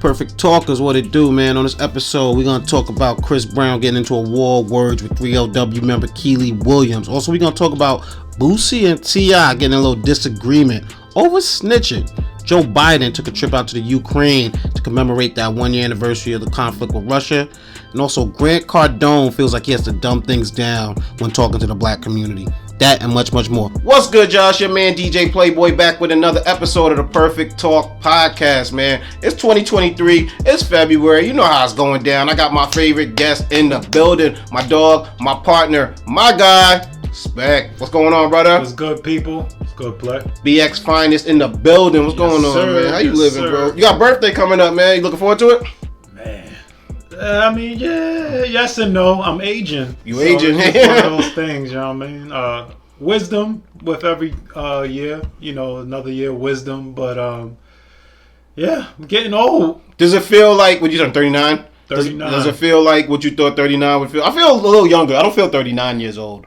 Perfect Talkers, what it do, man? On this episode, we're going to talk about Chris Brown getting into a war of words with 3LW member Kiely Williams. Also, we're going to talk about Boosie and T.I. getting a little disagreement over snitching. Joe Biden took a trip out to the Ukraine to commemorate that 1-year anniversary of the conflict with Russia. And also, Grant Cardone feels like he has to dumb things down when talking to the black community. That and much, much more. What's good, y'all? It's your man, DJPLICCAPLAYBOY, back with another episode of the Perfect Talk podcast, man. It's 2023. It's February. You know how it's going down. I got my favorite guest in the building. My dog, my partner, my guy, Spec. What's going on, brother? What's good, people? What's good, Play? BX Finest in the building. What's going on, man? How you living, bro? You got birthday coming up, man. You looking forward to it? Man. I mean, yeah, yes and no. I'm aging. You aging? It's one of those things, you know what I mean? Wisdom with every year, you know, another year of wisdom. But, yeah, I'm getting old. Does it feel like, would you turn 39? 39. Does it feel like what you thought 39 would feel? I feel a little younger. I don't feel 39 years old.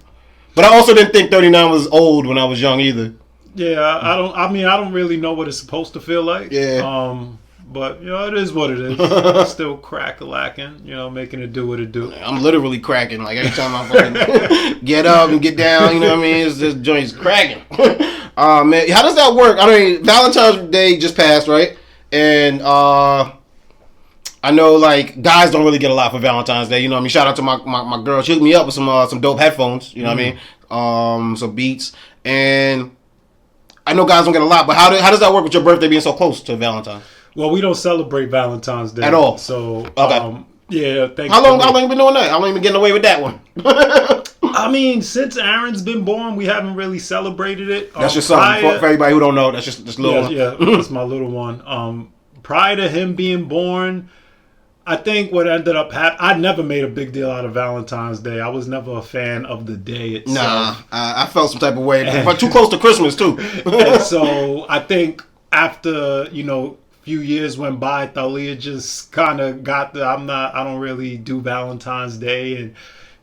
But I also didn't think 39 was old when I was young either. Yeah, I don't really know what it's supposed to feel like. Yeah. But, you know, it is what it is. Still crack-a-lacking, you know, making it do what it do. I'm literally cracking. Like, every time I fucking get up and get down, you know what I mean? It's just joint's cracking. Man, how does that work? I mean, Valentine's Day just passed, right? And I know, like, guys don't really get a lot for Valentine's Day. You know what I mean? Shout out to my girl. She hooked me up with some dope headphones. You know what I mean? Some Beats. And I know guys don't get a lot, but how does that work with your birthday being so close to Valentine's? Well, we don't celebrate Valentine's Day at all. So, okay. Yeah. How long you been doing that? How long you been getting away with that one? I mean, since Aaron's been born, we haven't really celebrated it. That's your son. For everybody who don't know, that's just little one. Yeah, that's my little one. Prior to him being born, I think what ended up happening, I never made a big deal out of Valentine's Day. I was never a fan of the day itself. Nah, I felt some type of way. But too close to Christmas, too. And so I think after, you know, few years went by, Thalia just kind of got I don't really do Valentine's Day, and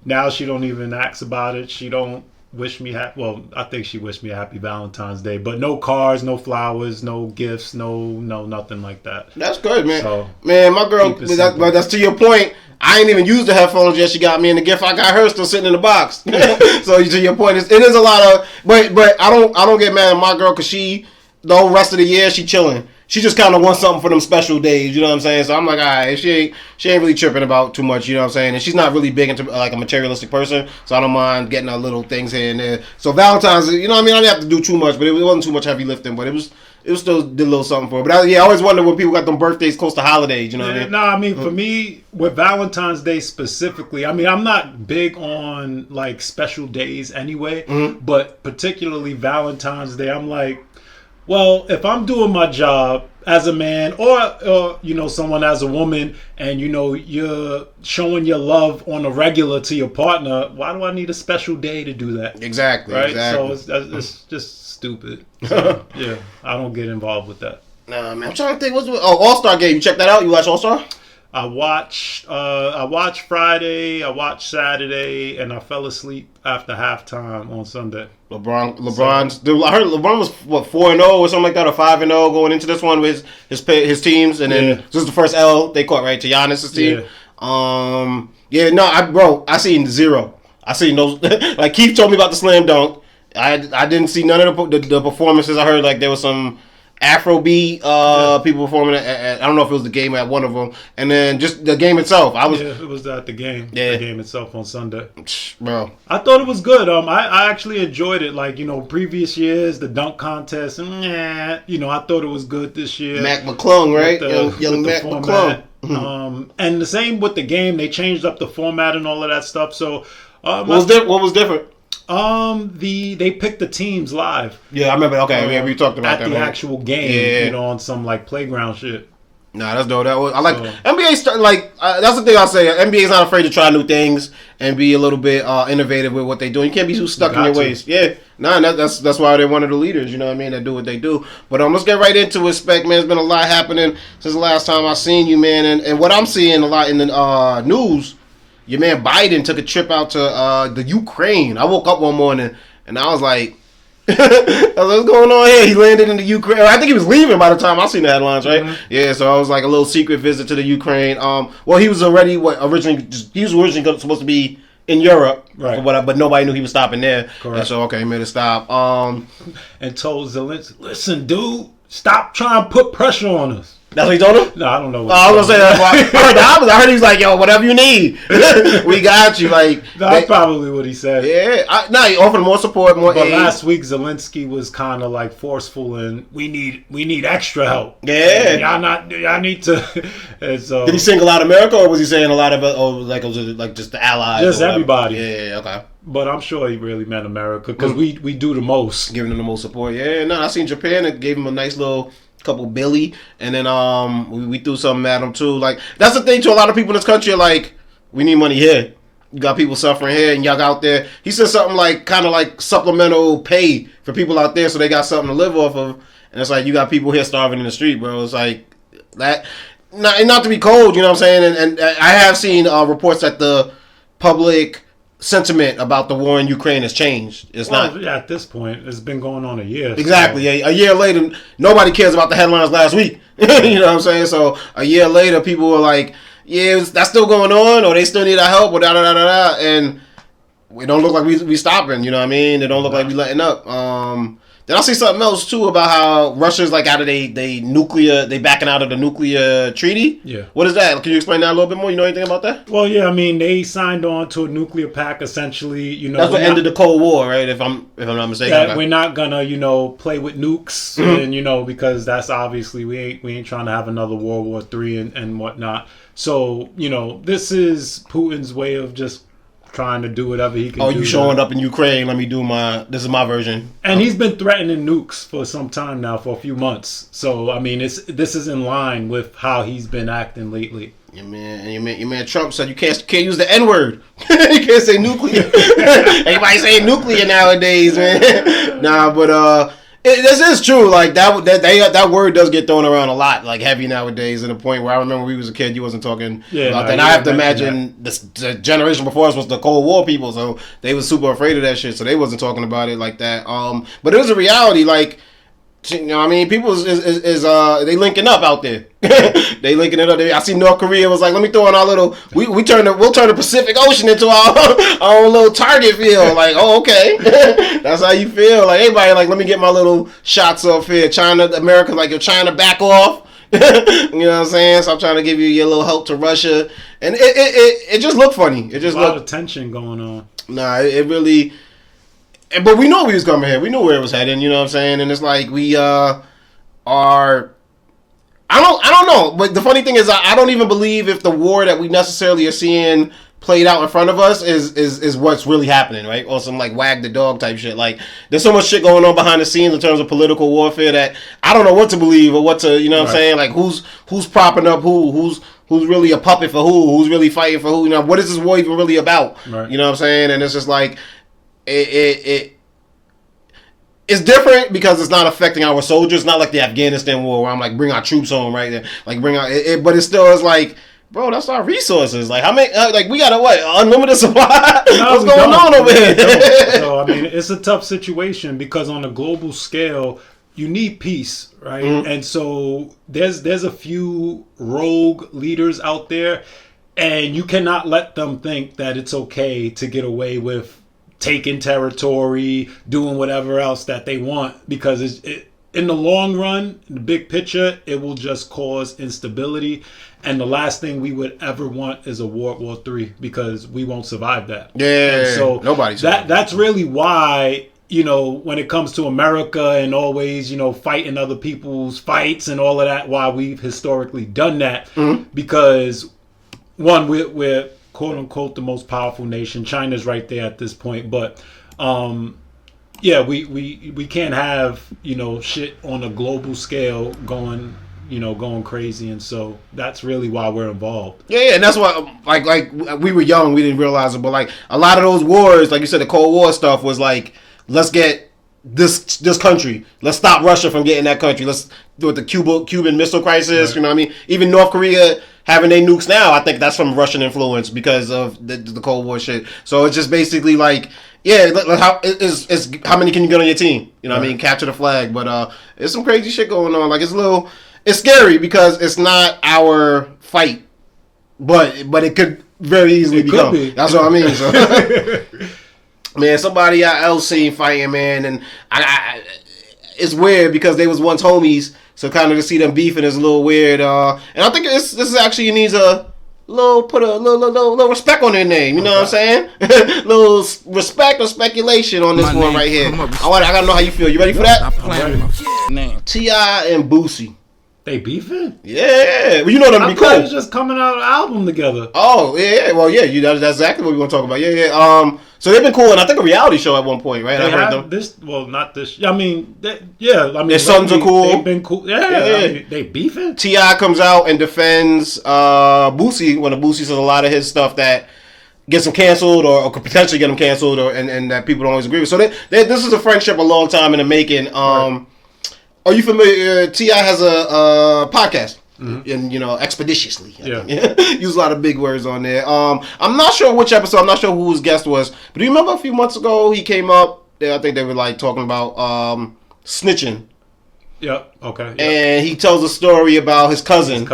now she don't even ask about it. She don't wish me I think she wished me a happy Valentine's Day, but no cards, no flowers, no gifts, no nothing like that. That's good, man. So, man, my girl, that's to your point. I ain't even used the headphones yet. She got me, and the gift I got her still sitting in the box. So to your point, it is a lot of, but I don't get mad at my girl because the whole rest of the year she chilling. She just kind of wants something for them special days, you know what I'm saying? So I'm like, all right, she ain't really tripping about too much, you know what I'm saying? And she's not really big into like a materialistic person, so I don't mind getting her little things here and there. So Valentine's, you know what I mean? I didn't have to do too much, but it wasn't too much heavy lifting, but it was still did a little something for her. But I always wonder when people got them birthdays close to holidays, you know what I mean? No, I mean, for me, with Valentine's Day specifically, I mean, I'm not big on like special days anyway, but particularly Valentine's Day, I'm like, well, if I'm doing my job as a man or you know, someone as a woman, and you know, you're showing your love on a regular to your partner, why do I need a special day to do that? Exactly. Right? Exactly. So it's just stupid. So, yeah, I don't get involved with that. Nah, man, I'm trying to think. All-Star Game. You check that out? You watch All-Star? I watched Friday, I watched Saturday, and I fell asleep after halftime on Sunday. I heard LeBron was 4-0 or something like that, or 5-0 going into this one with his teams, and then this is the first L they caught, right, to Giannis' team. I seen zero. I seen those. Like Keith told me about the slam dunk. I didn't see none of the performances. I heard like there was some Afrobeat people performing at I don't know if it was the game at one of them, and then just the game itself. It was at the game. Yeah. The game itself on Sunday. Bro, I thought it was good. I actually enjoyed it. Like, you know, previous years the dunk contest, and you know, I thought it was good this year. Mac McClung, right? Young Mac McClung. And the same with the game. They changed up the format and all of that stuff. So what was different? They picked the teams live. Yeah, I remember. Okay, we talked about at that the actual game. You know, on some like playground shit. Nah, that's dope. I like NBA. That's the thing I say. NBA is not afraid to try new things and be a little bit innovative with what they do. You can't be too stuck in your ways. Yeah, that's why they're one of the leaders. You know what I mean? That do what they do. But let's get right into it, Spec. Man, there's been a lot happening since the last time I seen you, man. And what I'm seeing a lot in the news. Your man Biden took a trip out to the Ukraine. I woke up one morning and I was like, What's going on here? He landed in the Ukraine. I think he was leaving by the time I seen the headlines, right? Mm-hmm. Yeah, so it was like a little secret visit to the Ukraine. Well, he was already originally supposed to be in Europe, right? But nobody knew he was stopping there. Correct. And so he made a stop. And told Zelensky, "Listen, dude, stop trying to put pressure on us." That's what he told him? No, I don't know. I was gonna say that's why I heard he was like, "Yo, whatever you need, we got you." Like that's probably what he said. Yeah, he offered more support, more But aid. last week Zelensky was kind of like forceful, and we need extra help. Yeah, y'all need to. And so, did he single out America, or was he saying a lot of it, or like it was like just the allies? Just everybody. Yeah, okay. But I'm sure he really meant America because we do the most, giving them the most support. Yeah, no, I seen Japan that gave him a nice little couple billy, and then we threw something at him too. Like that's the thing to a lot of people in this country. Like we need money here. You got people suffering here, and y'all out there. He said something like kind of like supplemental pay for people out there, so they got something to live off of. And it's like you got people here starving in the street, bro. It's like that. Not to be cold, you know what I'm saying? And I have seen reports that the public sentiment about the war in Ukraine has changed. It's not at this point. It's been going on a year. Exactly. So. A year later, nobody cares about the headlines last week. You know what I'm saying? So a year later, people were like, "Yeah, that's still going on," or "They still need our help," or da da da da da. And we don't look like we stopping. You know what I mean? They don't look like we letting up. Then I see something else too about how Russia's like out of they backing out of the nuclear treaty. Yeah. What is that? Can you explain that a little bit more? You know anything about that? Well, yeah. I mean, they signed on to a nuclear pact. Essentially, that's what ended the Cold War, right? If I'm not mistaken. That we're not gonna, play with nukes, and because that's obviously we ain't trying to have another World War III and whatnot. So this is Putin's way of just trying to do whatever he can do. Oh, you showing up in Ukraine, let me do this is my version. And he's been threatening nukes for some time now, for a few months. So, I mean, this is in line with how he's been acting lately. Your man Trump said you can't use the N-word. You can't say nuclear. Everybody saying nuclear nowadays, man. Nah, but this is true. Like that word does get thrown around a lot, like heavy nowadays. To the point where I remember when we was a kid, you wasn't talking about that. And I have to imagine the generation before us was the Cold War people, so they was super afraid of that shit, so they wasn't talking about it like that. But it was a reality. Like, you know what I mean? People is they linking up out there. They linking it up. I see North Korea was like, let me throw in our little. We'll turn the Pacific Ocean into our own little target field. Like, oh, okay, that's how you feel. Like everybody, like, let me get my little shots off here. China, America, like, you're trying to back off. You know what I'm saying? So I'm trying to give you your little help to Russia, and it just looked funny. It just a lot of tension going on. Nah, it really. But we knew we was coming here. We knew where it was heading. You know what I'm saying? And it's like we are. I don't know. But the funny thing is, I don't even believe if the war that we necessarily are seeing played out in front of us is what's really happening, right? Or some like wag the dog type shit. Like there's so much shit going on behind the scenes in terms of political warfare that I don't know what to believe or what to. You know what I'm saying? Like who's propping up who's really a puppet for who's really fighting for who. You know, what is this war even really about? Right. You know what I'm saying? And it's just like. It's different because it's not affecting our soldiers. It's not like the Afghanistan war where I'm like, bring our troops home, right? Like, bring out it, but it still is like, bro, that's our resources. Like, how many? Like, we got unlimited supply. What's going on over here? So, I mean, it's a tough situation because on a global scale, you need peace, right? Mm-hmm. And so there's a few rogue leaders out there, and you cannot let them think that it's okay to get away with taking territory, doing whatever else that they want, because in the long run, the big picture, it will just cause instability. And the last thing we would ever want is a World War III, because we won't survive that. Yeah, and so nobody's that's really why, when it comes to America and always, fighting other people's fights and all of that, why we've historically done that. Mm-hmm. Because one, we're quote unquote the most powerful nation. China's right there at this point, but we can't have shit on a global scale going crazy, and so that's really why we're involved. Yeah, and that's why like we were young, we didn't realize it, but like a lot of those wars, like you said, the Cold War stuff was like, let's get this country, let's stop Russia from getting that country, let's do it, the Cuban Missile Crisis, right. You know what I mean? Even North Korea having their nukes now, I think that's from Russian influence because of the Cold War shit. So it's just basically like, yeah, how many can you get on your team? You know what I mean? Capture the flag. But there's some crazy shit going on. Like, it's scary because it's not our fight. But it could very easily become. That's what I mean. So. Man, somebody else seen fighting, man, and I it's weird because they was once homies, so kind of to see them beefing is a little weird. And I think this is actually needs a little respect on their name. You know what I'm saying? Little respect or speculation on this one right here. I gotta know how you feel. You ready for that? T.I. and Boosie. They beefing? Yeah. Well, you know them to be cool. I thought it was just coming out an album together. Oh, yeah. Well, yeah. That's exactly what we want to talk about. Yeah. So they've been cool, and I think a reality show at one point, right? They have this. Well, not this. I mean, their sons are cool. They've been cool. Yeah. I mean, they beefing. T.I. comes out and defends Boosie when Boosie says a lot of his stuff that gets him canceled or could potentially get him canceled, and that people don't always agree with. So this is a friendship a long time in the making. Right. Are you familiar? T.I. has a podcast, and expeditiously. Use a lot of big words on there. I'm not sure which episode. I'm not sure who his guest was. But do you remember a few months ago he came up? I think they were like talking about snitching. Yep. Okay. Yep. And he tells a story about his cousin.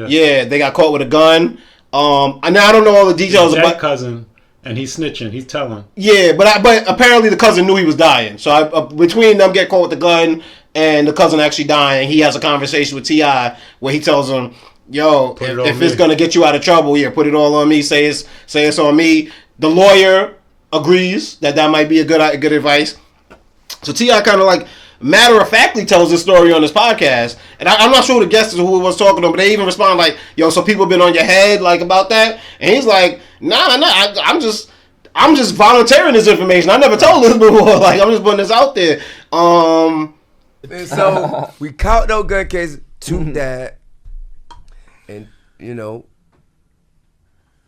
Yeah, they got caught with a gun. And now I don't know all the details about cousin. And he's snitching. He's telling. Yeah, but apparently the cousin knew he was dying. So between them get caught with the gun and the cousin actually dying, he has a conversation with T.I. where he tells him, "Yo, if it's gonna get you out of trouble, put it all on me. Say it's on me." The lawyer agrees that might be a good advice. So T.I. kind of like matter of factly tells this story on his podcast, and I'm not sure who the guest is, who was talking to him, but they even respond like, "Yo, so people been on your head like about that?" And he's like, "Nah, I'm just volunteering this information. I never told this before. Like, I'm just putting this out there." And so we caught no gun case, took that, and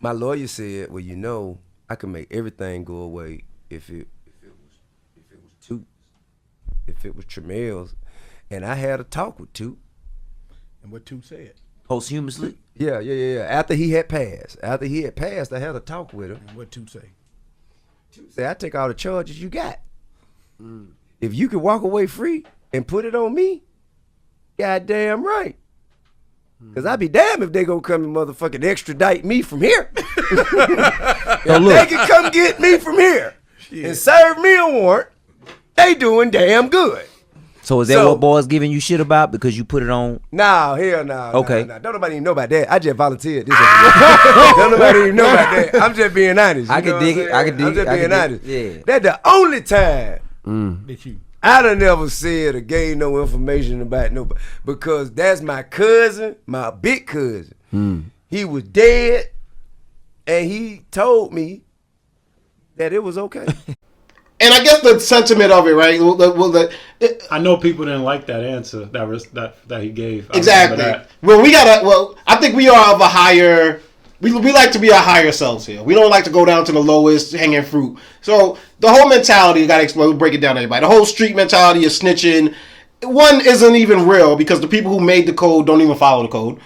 my lawyer said, "Well, I can make everything go away if it was Toot, if it was Tremell's," and I had a talk with Toot. And what Toot said? Posthumously? Yeah. After he had passed, I had a talk with him. And what Toot say? Toot said, "I take all the charges you got. If you can walk away free and put it on me, goddamn right. Because I'd be damned if they gonna come and motherfucking extradite me from here. If they can come get me from here and serve me a warrant, they doing damn good." So is that what boys giving you shit about because you put it on? Nah, hell no. Okay. Nah. Don't nobody even know about that. I just volunteered this. Don't nobody even know about that. I'm just being honest. I can dig it. I'm just being honest. Yeah. That's the only time That you. I done never said or gave no information about nobody, because that's my cousin, my big cousin. He was dead, and he told me that it was okay. And I guess the sentiment of it, right? I know people didn't like that answer that he gave. Exactly. I think we are of a higher. We like to be our higher selves here. We don't like to go down to the lowest hanging fruit. So the whole mentality, you got to explain, break it down to everybody. The whole street mentality of snitching, one isn't even real because the people who made the code don't even follow the code.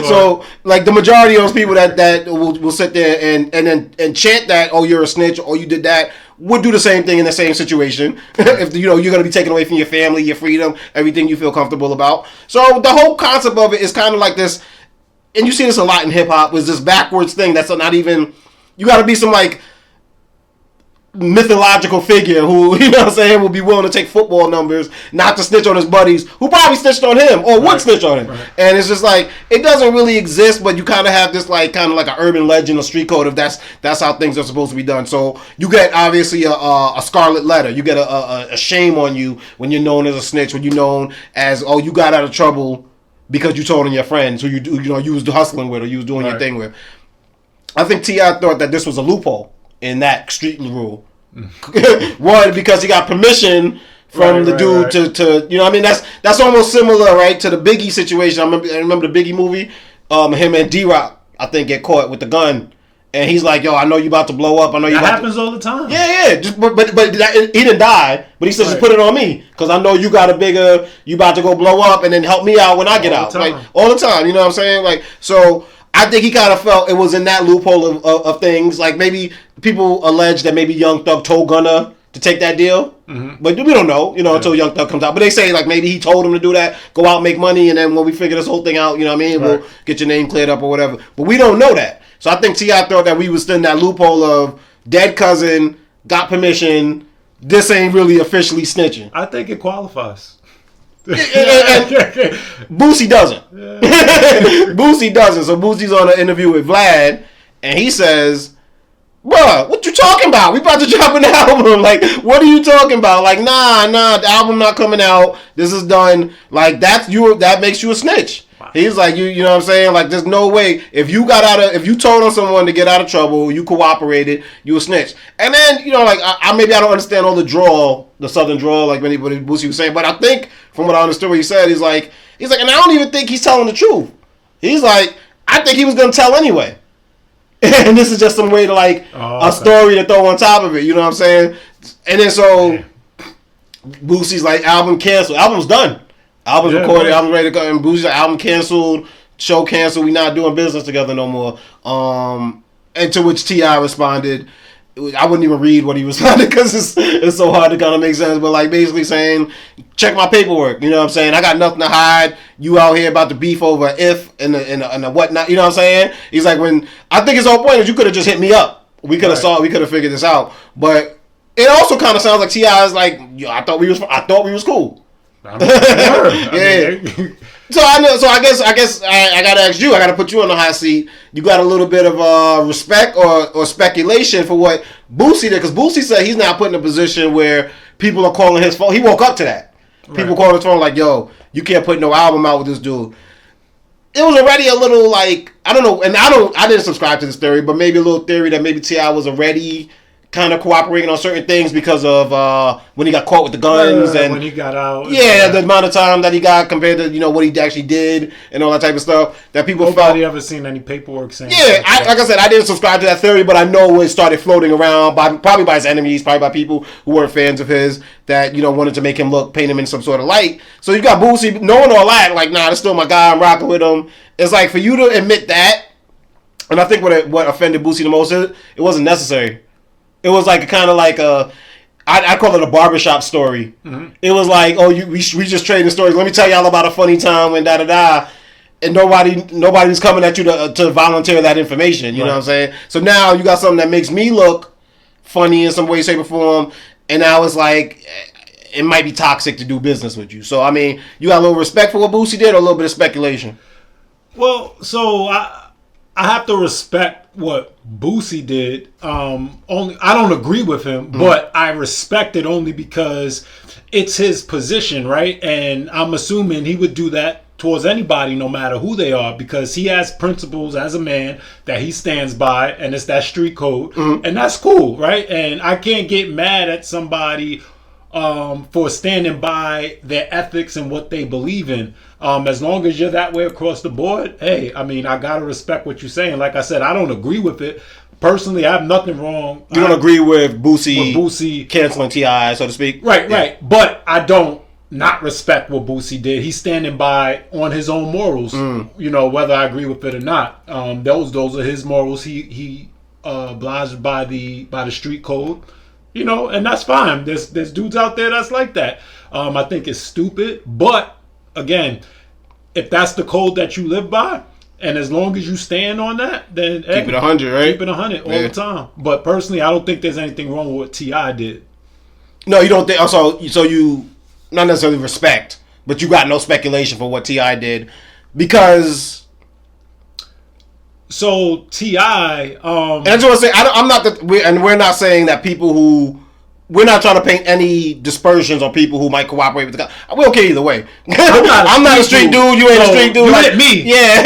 So like the majority of those people that will sit there and chant that, "Oh, you're a snitch," or "You did that," would do the same thing in the same situation. If you're going to be taken away from your family, your freedom, everything you feel comfortable about. So the whole concept of it is kind of like this. And you see this a lot in hip hop, was this backwards thing that's not even, you got to be some like mythological figure who, will be willing to take football numbers, not to snitch on his buddies who probably snitched on him or would snitch on him. Right. And it's just like, it doesn't really exist, but you kind of have this like an urban legend, a street code of that's how things are supposed to be done. So you get obviously a scarlet letter. You get a shame on you when you're known as a snitch, when you're known as, "Oh, you got out of trouble because you told on your friends who you was hustling with or you was doing your thing with." I think T.I. thought that this was a loophole in that street rule. One, because he got permission from the dude to that's almost similar, right, to the Biggie situation. I remember the Biggie movie. Him and D-Rock, I think, get caught with the gun. And he's like, "Yo, I know you about to blow up. I know you." That happens all the time. Yeah. But he didn't die. But he says, "Just put it on me, because I know you got a bigger. You about to go blow up, and then help me out when I get out." Like all the time. You know what I'm saying? Like, so I think he kind of felt it was in that loophole of things. Like maybe people allege that maybe Young Thug told Gunna to take that deal, but we don't know, until Young Thug comes out. But they say like maybe he told him to do that, go out, make money, and then when we figure this whole thing out, you know what I mean, we'll get your name cleared up or whatever. But we don't know that. So I think T.I. thought that we was still in that loophole of dead cousin, got permission, this ain't really officially snitching. I think it qualifies. and Boosie doesn't. Boosie doesn't. So Boosie's on an interview with Vlad, and he says, "Bruh, what you talking about? We about to drop an album. Like, what are you talking about? Like, nah, the album not coming out. This is done. Like, that makes you a snitch." Wow. He's like, you know what I'm saying? Like, there's no way if you told on someone to get out of trouble, you cooperated, you a snitch. And then, like, I maybe I don't understand all the southern drawl, like anybody Boosie was saying, but I think from what I understood what he said, he's like, and I don't even think he's telling the truth. He's like, I think he was gonna tell anyway. And this is just some way to a story to throw on top of it, you know what I'm saying? And then so Boosie's like, album canceled. Album's done. Album's recorded, album's ready to go, and Boosie's like, album canceled, show canceled, we not doing business together no more. And to which T.I. responded, I wouldn't even read what he responded because it's so hard to kind of make sense, but like basically saying, check my paperwork, you know what I'm saying? I got nothing to hide. You out here about to beef over if and the whatnot, you know what I'm saying? He's like, I think his whole point is you could have just hit me up. We could have figured this out. But it also kind of sounds like T.I. is like, yo, I thought we was cool. Yeah. So I guess I gotta ask you. I gotta put you on the hot seat. You got a little bit of respect or speculation for what Boosie did, because Boosie said he's now put in a position where people are calling his phone. He woke up to that. People calling his phone like, "Yo, you can't put no album out with this dude." It was already a little like, I don't know, and I didn't subscribe to this theory, but maybe a little theory that maybe T.I. was already kind of cooperating on certain things because of when he got caught with the guns and when he got out. Yeah, the amount of time that he got compared to what he actually did and all that type of stuff that people Nobody ever seen any paperwork saying. Yeah, like I said, I didn't subscribe to that theory, but I know it started floating around probably by his enemies, probably by people who weren't fans of his that wanted to make him paint him in some sort of light. So you got Boosie knowing all that, like, nah, that's still my guy. I'm rocking with him. It's like for you to admit that, and I think what offended Boosie the most is it wasn't necessary. It was like kind of like I call it a barbershop story. Mm-hmm. It was like, we just trading stories. Let me tell y'all about a funny time when da-da-da. And nobody's coming at you to volunteer that information. You know what I'm saying? So now you got something that makes me look funny in some way, shape, or form. And now it's like, it might be toxic to do business with you. So, I mean, you got a little respect for what Boosie did or a little bit of speculation? Well, so I have to respect what Boosie did. Only I don't agree with him, but I respect it only because it's his position, right? And I'm assuming he would do that towards anybody, no matter who they are, because he has principles as a man that he stands by, and it's that street code, and that's cool, right? And I can't get mad at somebody for standing by their ethics and what they believe in. As long as you're that way across the board, hey, I mean, I gotta respect what you're saying. Like I said, I don't agree with it. Personally, I have nothing wrong. You don't agree with Boosie canceling T.I., so to speak? Right. But I don't not respect what Boosie did. He's standing by on his own morals, whether I agree with it or not. Those are his morals. He obliged by the street code. And that's fine. There's dudes out there that's like that. I think it's stupid, but again, if that's the code that you live by, and as long as you stand on that, then keep it 100, right? Keep it 100 all the time. But personally, I don't think there's anything wrong with what T.I. did. No, you don't think? So you not necessarily respect, but you got no speculation for what T.I. did because. So T.I. And I just want to say, we're not saying that people who. We're not trying to paint any dispersions on people who might cooperate with the guy. We're okay either way. I'm not a street dude. You ain't a street dude. You hit me. Yeah.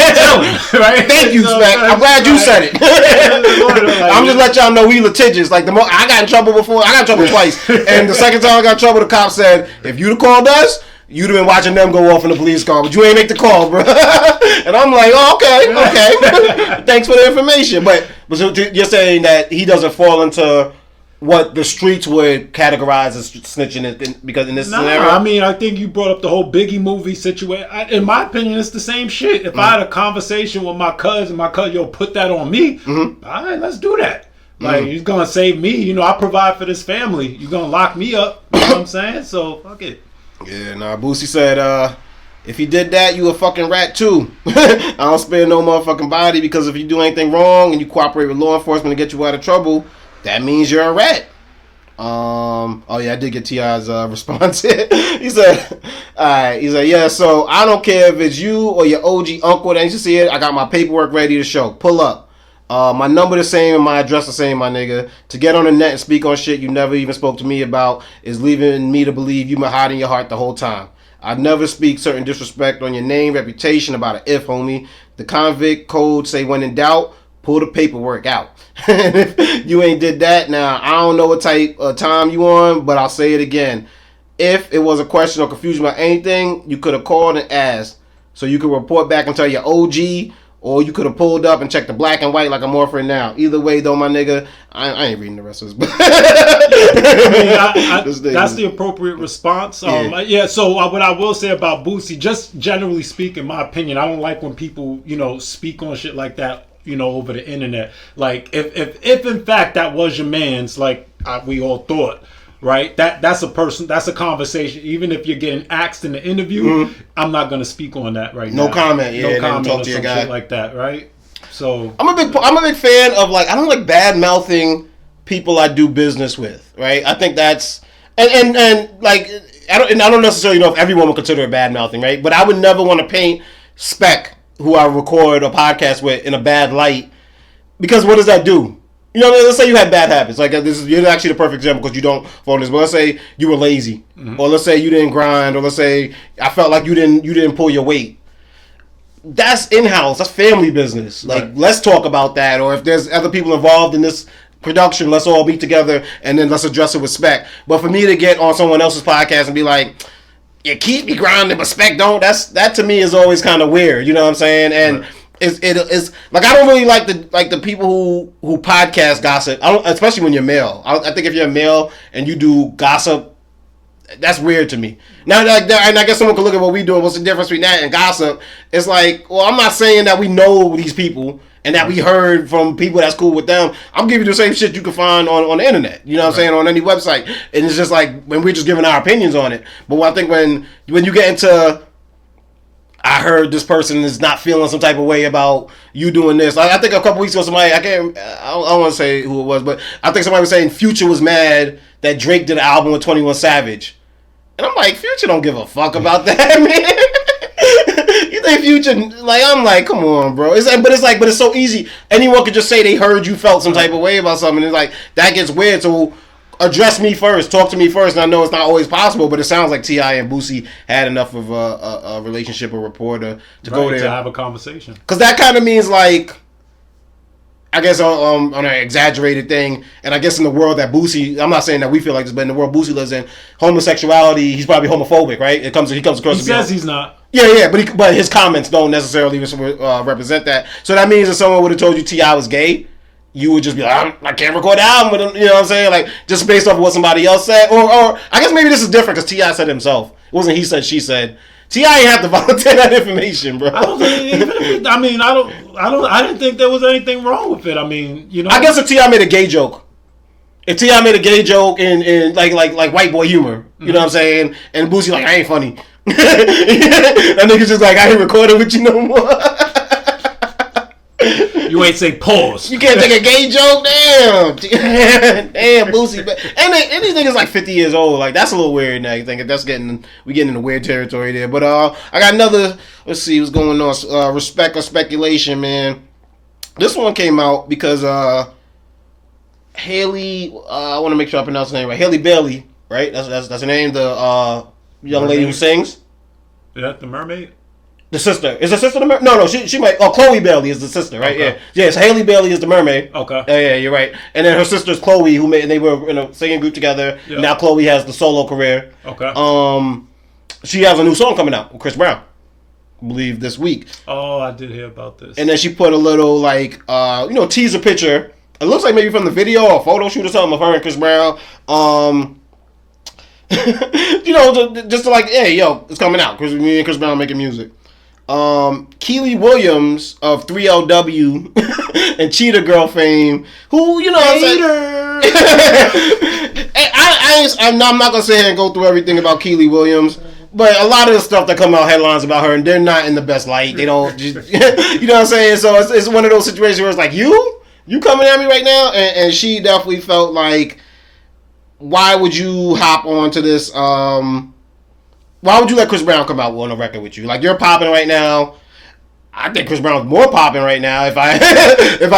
Right? Thank you, Spec. I'm glad you said it. I'm just letting y'all know we litigious. Like I got in trouble before. I got in trouble twice. And the second time I got in trouble, the cop said, if you'd have called us, you'd have been watching them go off in the police car, but you ain't make the call, bro. And I'm like, okay. Thanks for the information. But you're saying that he doesn't fall into what the streets would categorize as snitching because in this scenario. I mean, I think you brought up the whole Biggie movie situation. In my opinion, it's the same shit. If I had a conversation with my cousin, yo, put that on me. All right, let's do that. Like, he's gonna save me. You know, I provide for this family. You're gonna lock me up. You know what I'm saying? So fuck it. Yeah, Boosie said, if he did that, you a fucking rat too. I don't spare no motherfucking body because if you do anything wrong and you cooperate with law enforcement to get you out of trouble, that means you're a rat. Oh yeah, I did get T.I.'s response. He said, alright, he said, yeah, so I don't care if it's you or your OG uncle that you see it, I got my paperwork ready to show. Pull up. My number the same and my address the same, my nigga. To get on the net and speak on shit you never even spoke to me about is leaving me to believe you been hiding your heart the whole time. I never speak certain disrespect on your name, reputation about an if, homie. The convict code say when in doubt, pull the paperwork out. If you ain't did that, now I don't know what type of time you on, but I'll say it again. If it was a question or confusion about anything, you could have called and asked. So you could report back and tell your OG, or you could have pulled up and checked the black and white like I'm offering now. Either way, though, my nigga, I ain't reading the rest of this. That's the appropriate response. So what I will say about Boosie, just generally speaking, my opinion, I don't like when people, speak on shit like that, over the internet. Like, if in fact that was your man's, like we all thought, right? That's a conversation. Even if you're getting asked in the interview, I'm not gonna speak on that right now. No comment. Yeah, no comment talk or to your some guy shit like that, right? So I'm a big fan of, like, I don't like bad mouthing people I do business with, right? I think that's and like I don't necessarily know if everyone would consider it bad mouthing, right? But I would never want to paint Spec, who I record a podcast with, in a bad light, because what does that do? Let's say you had bad habits. Like, you're actually the perfect example because you don't follow this. But let's say you were lazy, or let's say you didn't grind, or let's say I felt like you didn't pull your weight. That's in-house. That's family business. Like, right. Let's talk about that. Or if there's other people involved in this production, let's all meet together and then let's address it with Spec. But for me to get on someone else's podcast and be like, "You keep me grinding, but Spec don't," that to me is always kind of weird. You know what I'm saying? And right. It's like, I don't really like the people who podcast gossip. Especially when you're male. I think if you're a male and you do gossip, that's weird to me. Now, and I guess someone could look at what we do. What's the difference between that and gossip? It's like, well, I'm not saying that we know these people and that we heard from people that's cool with them. I'm giving you the same shit you can find on the internet. You know what I'm saying? On any website. And it's just like, when we're just giving our opinions on it. But I think when you get into, I heard this person is not feeling some type of way about you doing this. I think a couple weeks ago, somebody, I don't want to say who it was, but I think somebody was saying Future was mad that Drake did an album with 21 Savage. And I'm like, Future don't give a fuck about that, man. You think Future, like, I'm like, come on, bro. But it's so easy. Anyone could just say they heard you felt some type of way about something. It's like, that gets weird. So address me first, talk to me first. And I know it's not always possible, but it sounds like T.I. and Boosie had enough of a relationship or rapport to go there. To have a conversation. Because that kind of means, like, I guess on an exaggerated thing, and I guess in the world that Boosie, I'm not saying that we feel like this, but in the world Boosie lives in, homosexuality, he's probably homophobic, right? He comes across. He says he's not. Yeah, but his comments don't necessarily represent that. So that means if someone would have told you T.I. was gay, you would just be like, I can't record the album with him. You know what I'm saying? Like, just based off of what somebody else said, or I guess maybe this is different because T.I. said it himself. It wasn't he said, she said. T.I. ain't have to volunteer that information, bro. I didn't think there was anything wrong with it. I mean, I guess if T.I. made a gay joke, in like white boy humor, you know what I'm saying? And Boosie like, I ain't funny. That nigga's just like, I ain't recording with you no more. You ain't say pause. You can't take a gay joke? Damn. Damn, Boosie. And these niggas like 50 years old. Like, that's a little weird now. You think we getting into weird territory there. But I got another, let's see what's going on. Respect or speculation, man. This one came out because Haley, I want to make sure I pronounce her name right. Haley Bailey, right? That's her name, the young lady who sings. Is that the mermaid? The sister. Is the sister the mermaid? No, she might. Oh, Chloe Bailey is the sister, right? Okay. Yeah. So Haley Bailey is the mermaid. Okay. Yeah, you're right. And then her sister's Chloe, they were in a singing group together. Yep. Now Chloe has the solo career. Okay. She has a new song coming out with Chris Brown, I believe this week. Oh, I did hear about this. And then she put a little teaser picture It looks like maybe from the video or photo shoot or something of her and Chris Brown. You know, just to like, hey, yo, it's coming out because me and Chris Brown making music. Kiely Williams of 3LW and Cheetah Girl fame, who, you know what I'm saying? I'm not going to sit here and go through everything about Kiely Williams, but a lot of the stuff that come out headlines about her, and they're not in the best light. They don't, just, you know what I'm saying? So it's one of those situations where it's like, you coming at me right now? And she definitely felt like, why would you hop onto this, why would you let Chris Brown come out on a record with you? Like, you're popping right now. I think Chris Brown's more popping right now. If I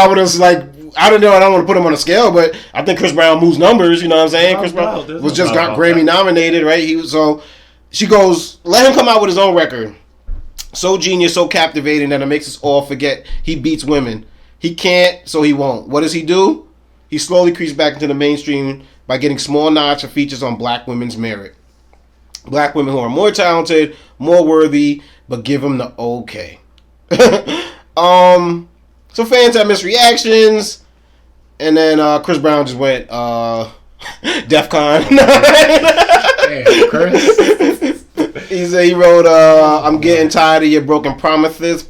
would have, like, I don't know, I don't want to put him on a scale, but I think Chris Brown moves numbers, you know what I'm saying? Chris Brown was just got Grammy nominated, right? She goes, let him come out with his own record. So genius, so captivating that it makes us all forget he beats women. He can't, so he won't. What does he do? He slowly creeps back into the mainstream by getting small nods for features on black women's merit. Black women who are more talented, more worthy, but give them the okay. So fans had mixed reactions, and then Chris Brown just went DEFCON. Damn, Chris. He wrote, I'm getting tired of your broken promises.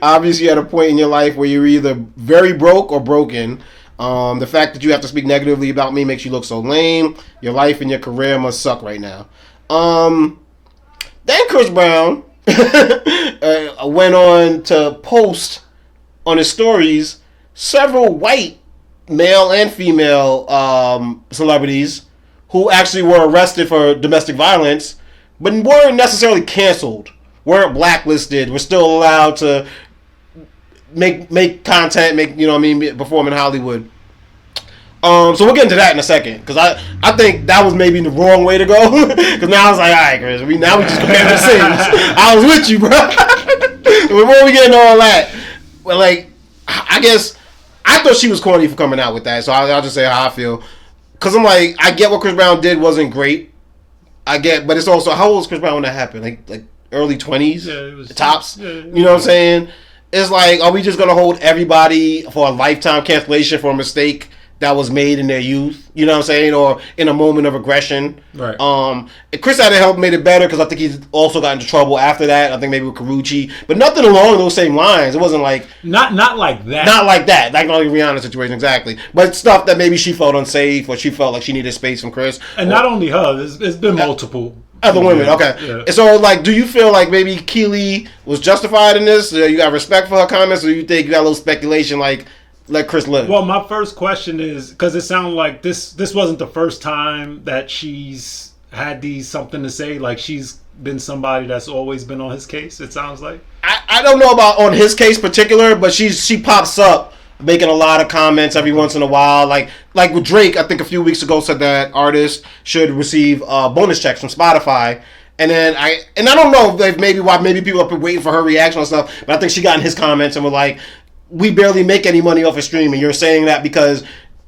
Obviously, you're at a point in your life where you're either very broke or broken. The fact that you have to speak negatively about me makes you look so lame. Your life and your career must suck right now. Then Chris Brown went on to post on his stories several white male and female celebrities who actually were arrested for domestic violence, but weren't necessarily canceled, weren't blacklisted, were still allowed to make content, perform in Hollywood. So we'll get into that in a second, because I think that was maybe the wrong way to go. Because now I was like, all right, Chris, we just comparing the scenes. I was with you, bro. Before we get into all that, well, like, I guess I thought she was corny for coming out with that. So I'll just say how I feel. Because I'm like, I get what Chris Brown did wasn't great. But it's also, how old was Chris Brown when that happened? Like early 20s? Yeah, it was tops? Yeah, you know what I'm saying? It's like, are we just going to hold everybody for a lifetime cancellation for a mistake that was made in their youth? You know what I'm saying? Or in a moment of aggression? Right. Chris had to help made it better, because I think he's also got into trouble after that. I think maybe with Karuchi. But nothing along those same lines. It wasn't like... Not like that. Not like that. Like the Rihanna situation, exactly. But stuff that maybe she felt unsafe, or she felt like she needed space from Chris. And not only her. It's been multiple... Other women, okay. Yeah. So, like, do you feel like maybe Kiely was justified in this? You got respect for her comments, or do you think you got a little speculation, like, let Chris live? Well, my first question is, because it sounded like this wasn't the first time that she's had something to say. Like, she's been somebody that's always been on his case, it sounds like. I don't know about on his case particular, but she pops up making a lot of comments every once in a while. Like with Drake, I think a few weeks ago said that artists should receive bonus checks from Spotify. And then I don't know if maybe people have been waiting for her reaction on stuff, but I think she got in his comments and were like, we barely make any money off of streaming. You're saying that because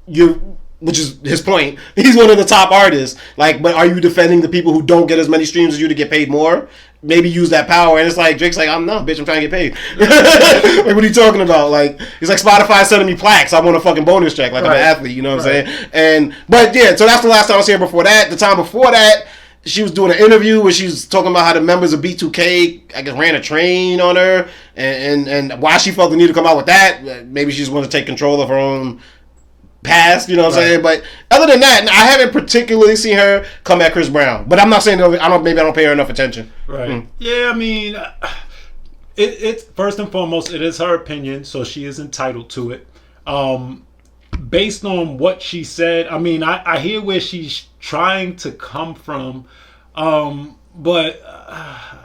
which is his point. He's one of the top artists. Like, but are you defending the people who don't get as many streams as you to get paid more? Maybe use that power. And it's like, Drake's like, I'm not, bitch, I'm trying to get paid. Like, what are you talking about? Like, he's like, Spotify sending me plaques. I want a fucking bonus check. Like, I'm an athlete, you know what I'm saying? But yeah, so that's the last time I was here. Before that, the time before that, she was doing an interview where she was talking about how the members of B2K, I guess, ran a train on her, and why she felt the need to come out with that. Maybe she just wanted to take control of her own past, you know what I'm saying? But other than that, I haven't particularly seen her come at Chris Brown. But I'm not saying maybe I don't pay her enough attention. Right. Yeah, I mean, it's first and foremost, it is her opinion, so she is entitled to it. Based on what she said, I mean, I hear where she's trying to come from, but I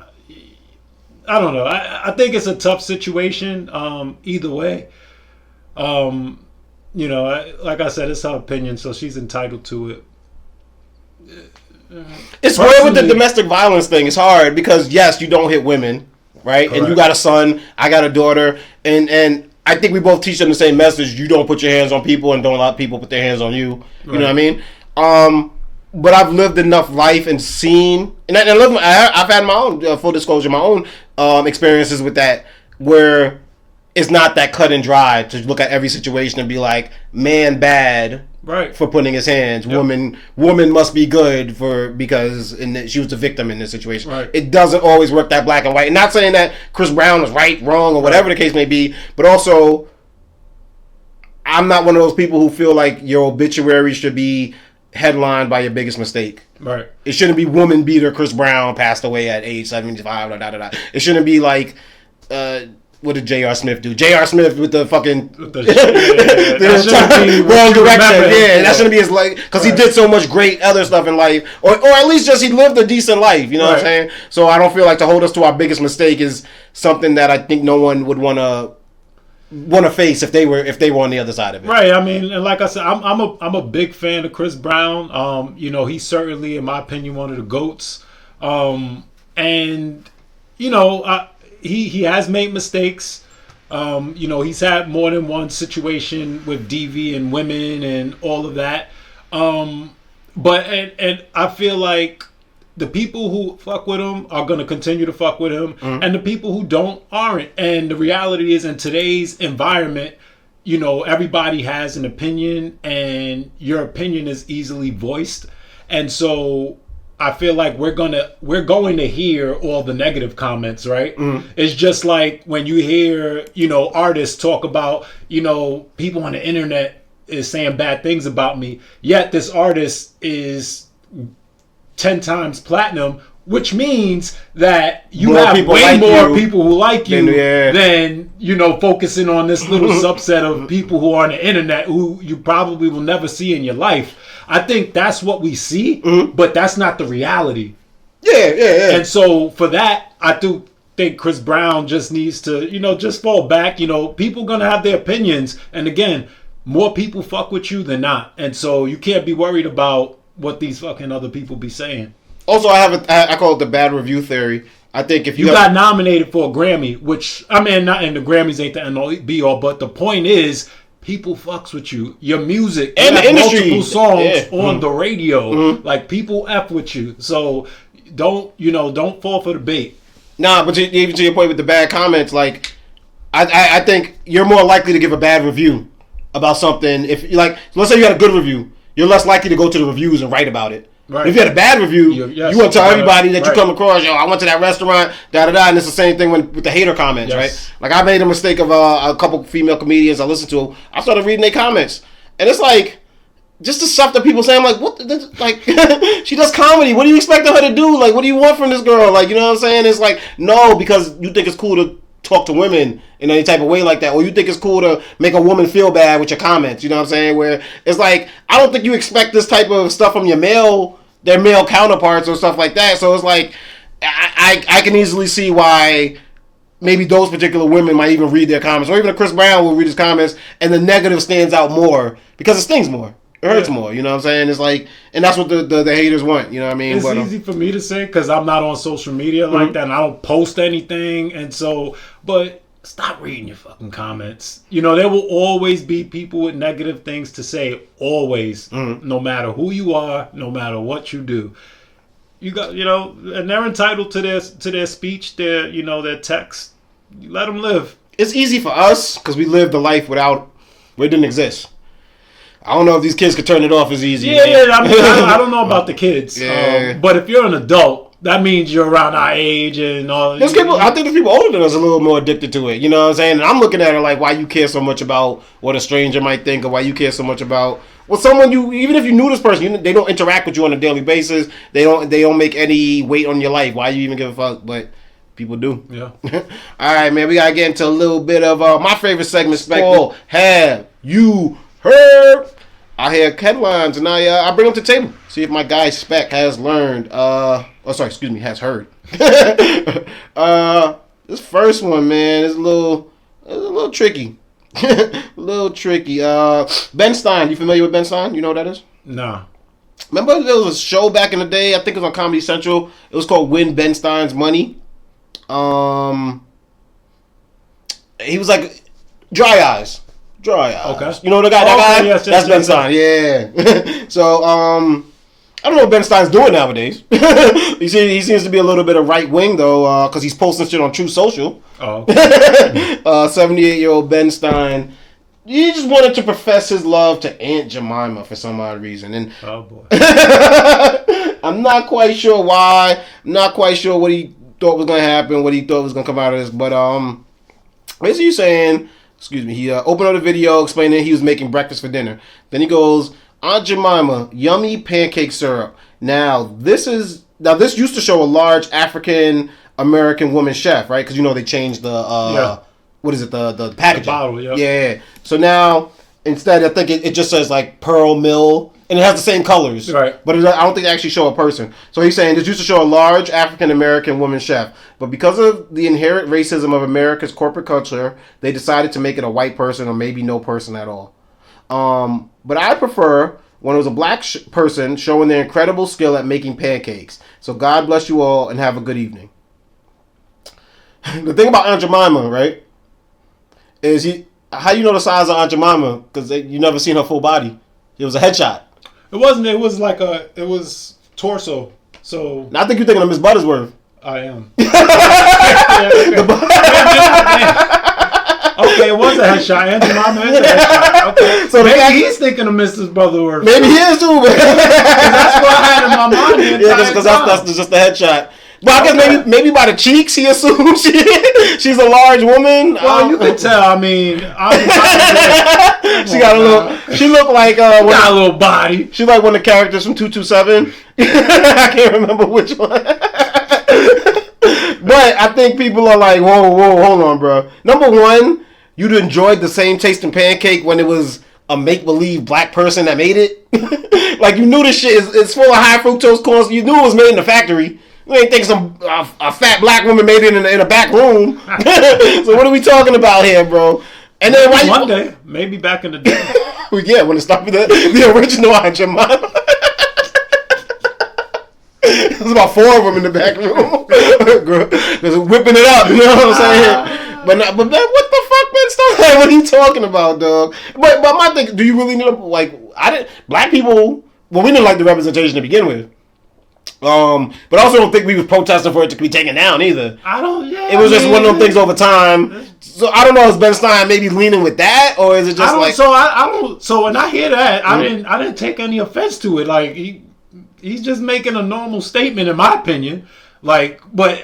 don't know. I think it's a tough situation either way. You know, like I said, it's her opinion, so she's entitled to it. It's weird with the domestic violence thing. It's hard because, yes, you don't hit women, right? Correct. And you got a son, I got a daughter, and I think we both teach them the same message. You don't put your hands on people and don't let people put their hands on you. You know what I mean? But I've lived enough life and seen, and I've had my own, full disclosure, my own experiences with that, where it's not that cut and dry to look at every situation and be like, man bad Right. for putting his hands. Yep. Woman must be good because she was the victim in this situation. Right. It doesn't always work that black and white. And not saying that Chris Brown was right, wrong, or whatever the case may be, but also I'm not one of those people who feel like your obituary should be headlined by your biggest mistake. Right. It shouldn't be woman beater Chris Brown passed away at age 75. It shouldn't be like what did J.R. Smith do? J.R. Smith with the fucking wrong direction. Yeah, that shouldn't be his like because he did so much great other stuff in life, or at least just he lived a decent life. You know what I'm saying? So I don't feel like to hold us to our biggest mistake is something that I think no one would want to face if they were on the other side of it. Right. I mean, and like I said, I'm a big fan of Chris Brown. You know, he's certainly, in my opinion, one of the GOATs. And you know, he has made mistakes. You know, he's had more than one situation with DV and women and all of that. But I feel like the people who fuck with him are going to continue to fuck with him, and the people who don't aren't. And the reality is, in today's environment, you know, everybody has an opinion, and your opinion is easily voiced. And so I feel like we're going to hear all the negative comments, right? It's just like when you hear, you know, artists talk about, you know, people on the internet is saying bad things about me, yet this artist is 10 times platinum, which means that you have way more people who like you than, you know, focusing on this little subset of people who are on the internet who you probably will never see in your life. I think that's what we see, but that's not the reality. Yeah. And so for that, I do think Chris Brown just needs to, you know, just fall back. You know, people gonna have their opinions, and again, more people fuck with you than not, and so you can't be worried about what these fucking other people be saying. Also, I call it the bad review theory. I think if you got nominated for a Grammy, which I mean, not and the Grammys ain't the end all be all, but the point is, people fucks with you. Your music and the industry, multiple songs on the radio, like people f with you. So don't fall for the bait. Nah, but even to your point with the bad comments, like I think you're more likely to give a bad review about something if like let's say you had a good review. You're less likely to go to the reviews and write about it. Right. If you had a bad review, you want to tell everybody that you come across, yo, I went to that restaurant, and it's the same thing with the hater comments, right? Like, I made a mistake of a couple female comedians I listened to. I started reading their comments, and it's like, just the stuff that people say, I'm like, what? Like, she does comedy. What do you expect her to do? Like, what do you want from this girl? Like, you know what I'm saying? It's like, no, because you think it's cool to talk to women in any type of way like that, or you think it's cool to make a woman feel bad with your comments, you know what I'm saying? Where it's like, I don't think you expect this type of stuff from their male counterparts or stuff like that. So it's like, I can easily see why maybe those particular women might even read their comments, or even a Chris Brown will read his comments, and the negative stands out more because it stings more. It hurts more, you know what I'm saying? It's like, and that's what the haters want, you know what I mean? It's easy for me to say because I'm not on social media like that, and I don't post anything, and so, but stop reading your fucking comments. You know, there will always be people with negative things to say, always, no matter who you are, no matter what you do. You got, you know, and they're entitled to their speech, their text. You let them live. It's easy for us because we lived the life where it didn't exist. I don't know if these kids could turn it off as easy. Yeah, I mean, I don't know about the kids. Yeah. But if you're an adult, that means you're around our age and all. I think there's people older than us a little more addicted to it. You know what I'm saying? And I'm looking at it like, why you care so much about what a stranger might think, or why you care so much about someone even if you knew this person, they don't interact with you on a daily basis. They don't make any weight on your life. Why you even give a fuck? But people do. Yeah. All right, man. We gotta get into a little bit of my favorite segment. Have you heard? I hear headlines and I bring them to the table. See if my guy Spec has learned. Has heard. This first one, man, is a little tricky. A little tricky. Ben Stein. You familiar with Ben Stein? You know what that is? No. Remember there was a show back in the day, I think it was on Comedy Central. It was called Win Ben Stein's Money. He was like Dry Eyes. Okay. You know the guy? That guy? Yes, that's Ben Stein. Yeah. So, I don't know what Ben Stein's doing nowadays. He seems to be a little bit of right wing though, because he's posting shit on True Social. Oh, okay. 78-year-old Ben Stein. He just wanted to profess his love to Aunt Jemima for some odd reason, and Oh boy. I'm not quite sure why. I'm not quite sure what he thought was gonna happen, what he thought was gonna come out of this. But basically, he's saying, excuse me, he opened up the video explaining he was making breakfast for dinner. Then he goes, Aunt Jemima, yummy pancake syrup. Now this used to show a large African American woman chef, right? Because they changed the what is it, the packaging, The bottle, yeah. Yeah. So now instead, I think it just says like Pearl Mill, and it has the same colors, right? But I don't think they actually show a person. So he's saying this used to show a large African American woman chef, but because of the inherent racism of America's corporate culture, they decided to make it a white person or maybe no person at all. But I prefer when it was a black person showing their incredible skill at making pancakes. So God bless you all and have a good evening. The thing about Aunt Jemima, right, is how you know the size of Aunt Jemima? Because you never seen her full body. It was a headshot. It wasn't. It was like it was torso. So And I think you're thinking of Miss Buttersworth. I am. Okay, it was a headshot. Aunt Jemima is a headshot. Okay, So maybe he's thinking of Mrs. Butterworth. Maybe he is too, man. That's what I had in my mind. Yeah, because that's just a headshot. But I guess maybe by the cheeks he assumes she's a large woman. Well, you could tell. I mean, she got a little. She looked like got a little body. She's like one of the characters from 227. I can't remember which one. But I think people are like, whoa, hold on, bro. Number one, you'd enjoyed the same tasting pancake when it was a make-believe black person that made it. Like, you knew this shit is full of high fructose corn. You knew it was made in the factory. You ain't think a fat black woman made it in a back room. So what are we talking about here, bro? And then One day, maybe back in the day. Yeah, when it started the original Aunt Jemima. There's about 4 of them in the back room. Just whipping it up, you know what I'm saying? But what the fuck, man? Stop. What are you talking about, dog? But my thing, do you really need black people? Well, we didn't like the representation to begin with. But I also don't think we was protesting for it to be taken down either. Yeah. It was just one of them things over time. So I don't know, is Ben Stein maybe leaning with that, or is it just like? So when I hear that, I didn't take any offense to it. Like he's just making a normal statement, in my opinion. Like, but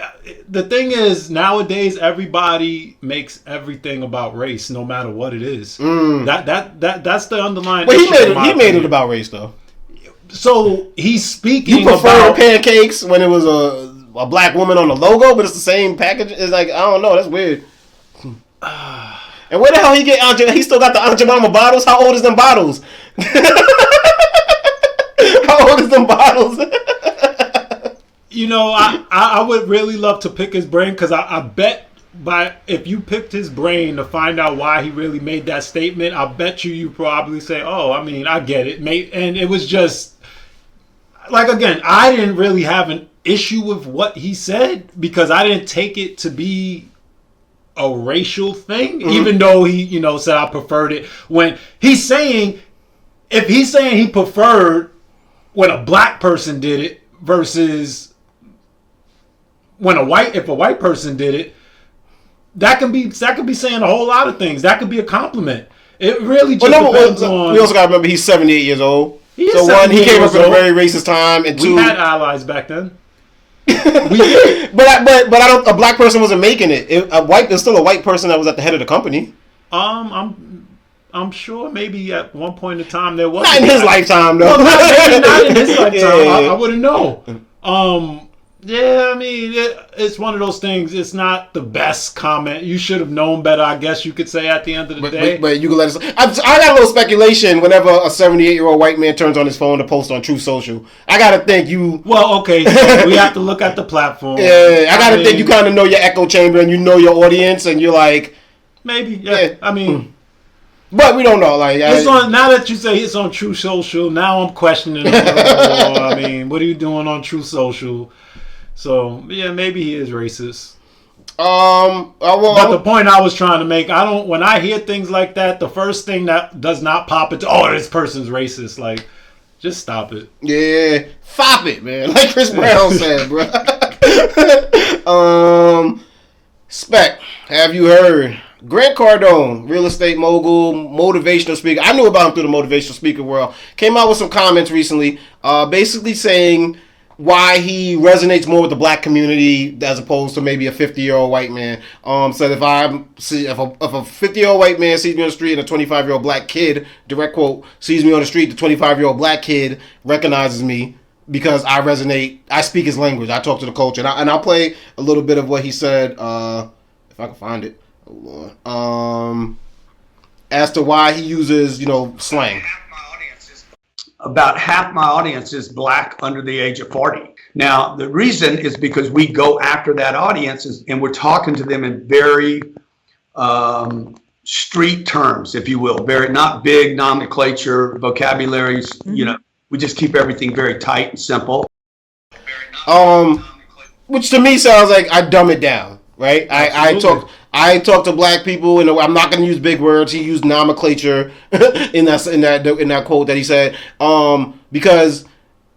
the thing is, nowadays everybody makes everything about race, no matter what it is. That's the underlying. But he made it about race though. So he's speaking. You prefer about pancakes when it was a black woman on the logo, but it's the same package. It's like, I don't know, that's weird. And where the hell he get Aunt Jemima? He still got the Aunt Jemima bottles. How old is them bottles? How old is them bottles? I would really love to pick his brain, because I bet if you picked his brain to find out why he really made that statement, I bet you probably say, oh, I mean, I get it, mate. And it was just like, again, I didn't really have an issue with what he said, because I didn't take it to be a racial thing, even though he, said I preferred it. When he's saying, if he's saying he preferred when a black person did it versus when if a white person did it, that could be saying a whole lot of things. That could be a compliment. It really just depends on. We also got to remember he's 78 years old. He came up at a very racist time, and two, we had allies back then. But I don't. A black person wasn't making it. There's still a white person that was at the head of the company. I'm sure maybe at one point in time there was. Not in his lifetime, though. Well, not in his lifetime. Yeah. I wouldn't know. Yeah, I mean, it's one of those things. It's not the best comment. You should have known better, I guess you could say, at the end of the day. But you can let us. I got a little speculation whenever a 78-year-old white man turns on his phone to post on True Social. I got to think you. Well, okay, so we have to look at the platform. Yeah, I got to think you kind of know your echo chamber and you know your audience, and you're like. Maybe, yeah. I mean. But we don't know. Like, now that you say it's on True Social, now I'm questioning. I mean, what are you doing on True Social? So yeah, maybe he is racist. But the point I was trying to make, when I hear things like that, the first thing that does not pop into, oh, this person's racist. Like, Just stop it. Yeah, fop it, man. Like Chris Brown said, bro. Spec, have you heard? Grant Cardone, real estate mogul, motivational speaker. I knew about him through the motivational speaker world. Came out with some comments recently, basically saying why he resonates more with the black community as opposed to maybe a 50-year-old white man. Said if a 50-year-old white man sees me on the street and a 25-year-old black kid, direct quote, sees me on the street, the 25-year-old black kid recognizes me because I resonate. I speak his language. I talk to the culture, and I'll play a little bit of what he said if I can find it. Oh Lord. As to why he uses, slang. About half my audience is black under the age of 40. Now, the reason is because we go after that audience and we're talking to them in very street terms, if you will, very not big nomenclature, vocabularies, we just keep everything very tight and simple. Which to me sounds like I dumb it down, right? I talk to black people, and I'm not going to use big words. He used nomenclature in that quote that he said, because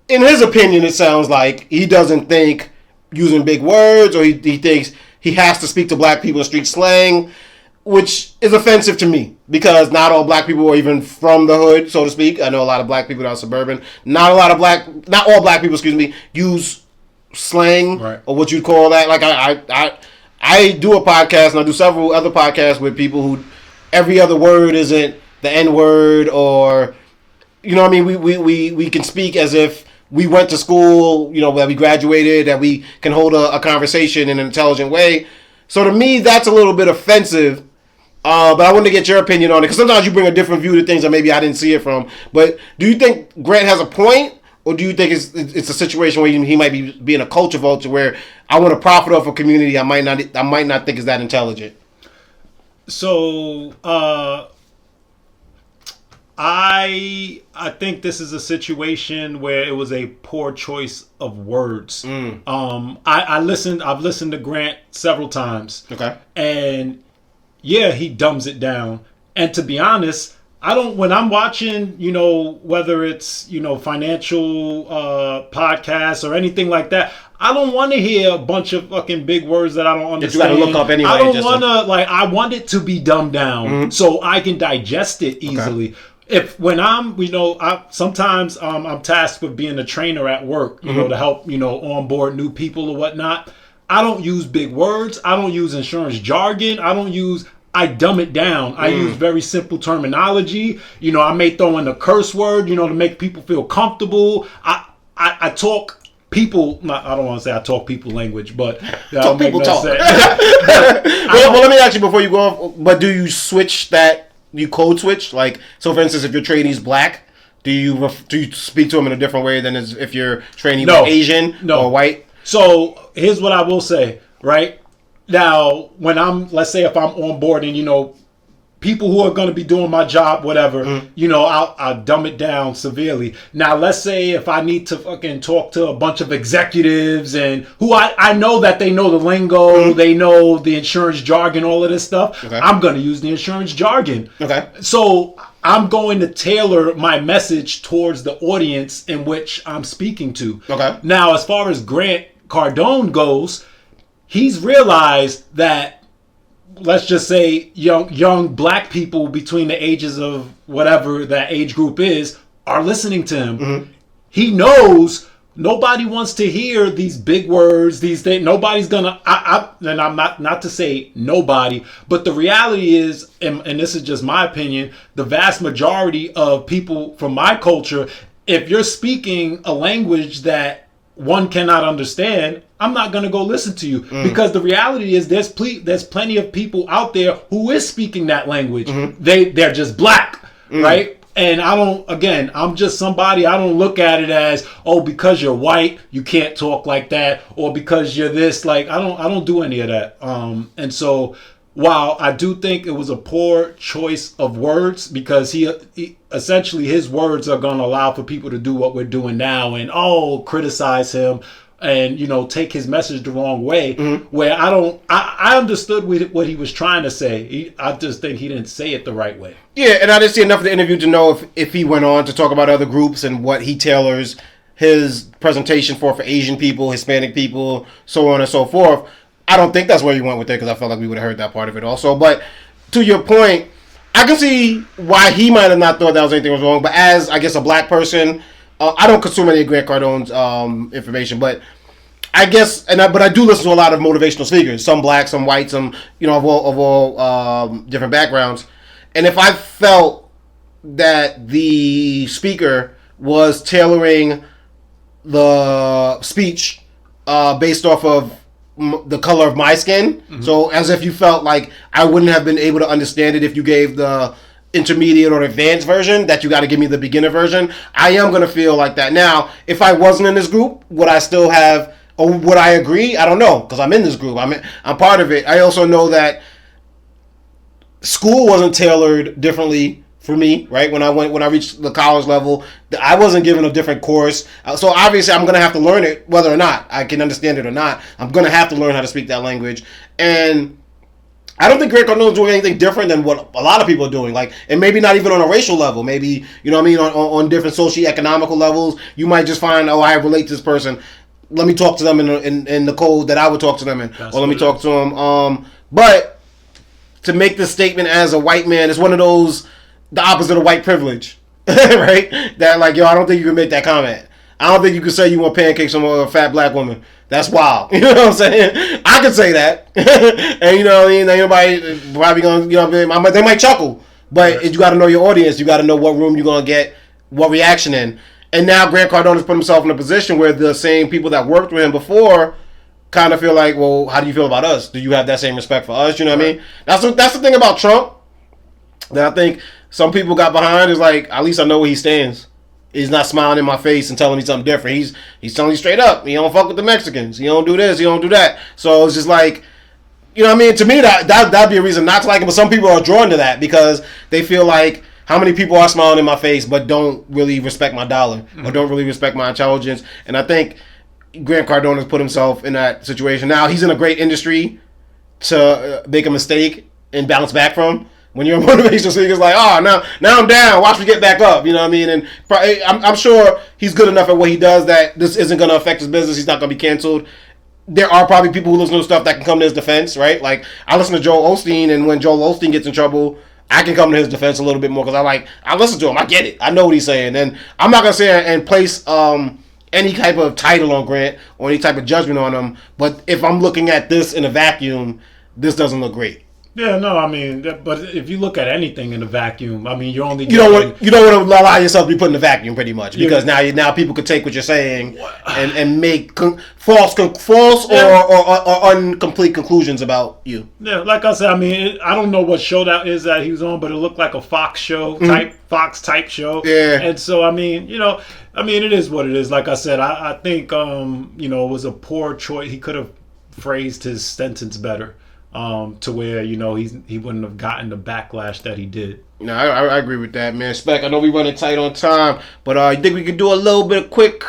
in his opinion, it sounds like he doesn't think using big words, or he thinks he has to speak to black people in street slang, which is offensive to me because not all black people are even from the hood, so to speak. I know a lot of black people that are suburban. Not all black people, use slang, right, or what you'd call that. Like I do a podcast, and I do several other podcasts with people who every other word isn't the N word, or what I mean. We can speak as if we went to school, that we graduated, that we can hold a conversation in an intelligent way. So to me, that's a little bit offensive. But I wanted to get your opinion on it, because sometimes you bring a different view to things that maybe I didn't see it from. But do you think Grant has a point? Or do you think it's a situation where he might be being a culture vulture, where I want to profit off a community I might not think is that intelligent? So I think this is a situation where it was a poor choice of words. I've listened to Grant several times. Okay. And yeah, he dumbs it down. And to be honest, when I'm watching, whether it's, financial podcasts or anything like that, I don't want to hear a bunch of fucking big words that I don't understand. You got to look up anyway. I don't want to, I want it to be dumbed down so I can digest it easily. Okay. When I'm, sometimes I'm tasked with being a trainer at work, to help, onboard new people or whatnot. I don't use big words. I don't use insurance jargon. I dumb it down. I use very simple terminology. I may throw in a curse word, to make people feel comfortable. I talk people, I don't want to say I talk people language, but talk people talk. Well, let me ask you before you go off, but do you switch that, you code switch? Like, so for instance, if your trainee's black, do you speak to him in a different way than if your trainee was Asian or white? So here's what I will say, right? Now, when let's say if I'm on board and, people who are going to be doing my job, whatever, I'll dumb it down severely. Now, let's say if I need to fucking talk to a bunch of executives and who I know that they know the lingo, they know the insurance jargon, all of this stuff, I'm going to use the insurance jargon. Okay. So I'm going to tailor my message towards the audience in which I'm speaking to. Okay. Now, as far as Grant Cardone goes, he's realized that, let's just say, young black people between the ages of whatever that age group is are listening to him. He knows nobody wants to hear these big words, these things. Nobody's gonna. And I'm not to say nobody, but the reality is, and this is just my opinion, the vast majority of people from my culture, if you're speaking a language that one cannot understand, I'm not going to go listen to you, because the reality is there's plenty of people out there who is speaking that language. They're just black, right? And I'm just somebody, I don't look at it as, oh, because you're white, you can't talk like that, or because you're this, I don't do any of that. And so while I do think it was a poor choice of words, because he essentially his words are going to allow for people to do what we're doing now and criticize him. and take his message the wrong way. Where I understood what he was trying to say. I just think he didn't say it the right way. Yeah, and I didn't see enough of the interview to know if he went on to talk about other groups and what he tailors his presentation for Asian people, Hispanic people, so on and so forth. I don't think that's where he went with it, because I felt like we would have heard that part of it also. But to your point, I can see why he might have not thought that was anything was wrong. But as, I guess, a black person, I don't consume any of Grant Cardone's information, but I guess, but I do listen to a lot of motivational speakers. Some black, some white, some of all different backgrounds. And if I felt that the speaker was tailoring the speech based off of the color of my skin, so as if you felt like I wouldn't have been able to understand it if you gave the intermediate or advanced version, that you got to give me the beginner version, I am going to feel like that. Now, if I wasn't in this group, would I still have, or would I agree? I don't know, because I'm in this group. I'm part of it. I also know that school wasn't tailored differently for me, right? When I reached the college level, I wasn't given a different course. So obviously I'm going to have to learn it, whether or not I can understand it or not. I'm going to have to learn how to speak that language. And I don't think Grant Cardone is doing anything different than what a lot of people are doing. Like, and maybe not even on a racial level. Maybe, on different socioeconomical levels, you might just find, I relate to this person. Let me talk to them in the code that I would talk to them in. Or let me talk to them. But to make this statement as a white man, it's one of those, the opposite of white privilege, right? That like, I don't think you can make that comment. I don't think you can say you want pancakes from a fat black woman. That's wild. You know what I'm saying? I could say that. And nobody probably gonna, they might chuckle. But you got to know your audience. You got to know what room you're gonna get what reaction in. And now Grant Cardone has put himself in a position where the same people that worked with him before kind of feel like, well, how do you feel about us? Do you have that same respect for us? You know what I mean? That's the thing about Trump that I think some people got behind, is like, at least I know where he stands. He's not smiling in my face and telling me something different. He's telling me straight up, he don't fuck with the Mexicans. He don't do this, he don't do that. So it's just like, to me, that'd be a reason not to like him. But some people are drawn to that because they feel like, how many people are smiling in my face but don't really respect my dollar or don't really respect my intelligence? And I think Grant Cardone has put himself in that situation. Now, he's in a great industry to make a mistake and bounce back from. When you're a motivational speaker, it's like, now I'm down. Watch me get back up. You know what I mean? And I'm sure he's good enough at what he does that this isn't going to affect his business. He's not going to be canceled. There are probably people who listen to stuff that can come to his defense, right? Like, I listen to Joel Osteen, and when Joel Osteen gets in trouble, I can come to his defense a little bit more because I listen to him. I get it. I know what he's saying. And I'm not going to say and place any type of title on Grant or any type of judgment on him. But if I'm looking at this in a vacuum, this doesn't look great. Yeah, no, I mean, but if you look at anything in a vacuum, I mean, you're only you don't want to allow yourself to be put in a vacuum, pretty much, because now people could take what you're saying and make false or incomplete conclusions about you. Yeah, like I said, I mean, I don't know what show that is that he was on, but it looked like a Fox show Fox type show. Yeah, and so I mean, it is what it is. Like I said, I think it was a poor choice. He could have phrased his sentence better. To where he wouldn't have gotten the backlash that he did. No, I agree with that, man. Spec, I know we running tight on time, but I think we could do a little bit of quick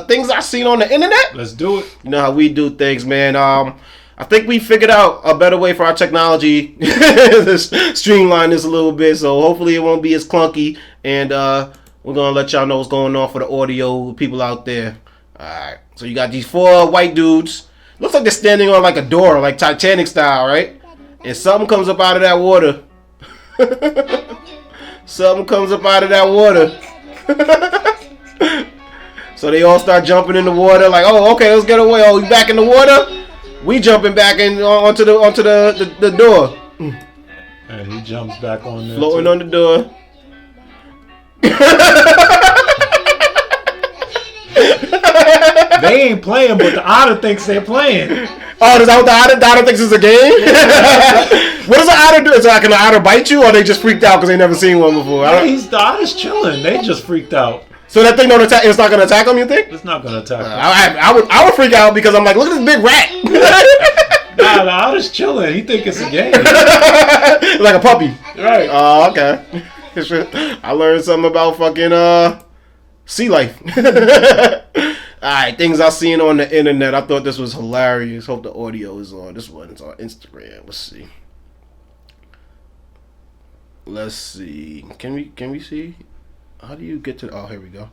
things I seen on the internet. Let's do it. You know how we do things, man. I think we figured out a better way for our technology to streamline this a little bit, so hopefully it won't be as clunky, and we're gonna let y'all know what's going on for the audio people out there. All right, so you got these 4 white dudes. Looks like they're standing on like a door, like Titanic style, right? And something comes up out of that water. Something comes up out of that water. So they all start jumping in the water, like, oh, okay, let's get away. Oh, we back in the water? We jumping back in onto the door. And he jumps back on there. Floating on the door. They ain't playing, but the otter thinks they're playing. Oh, is that what the otter thinks is a game? What does the otter do? Is can the otter bite you, or they just freaked out because they never seen one before? The otter's chilling. They just freaked out. So that thing don't attack. It's not gonna attack them. You think? It's not gonna attack them. I would freak out because I'm like, look at this big rat. Nah, the otter's chilling. He think it's a game. Like a puppy. Right. Oh, okay. I learned something about fucking sea life. Alright, things I seen on the internet. I thought this was hilarious. Hope the audio is on. This one's on Instagram. Let's see. Let's see. Can we see? How do you get to? Oh, here we go.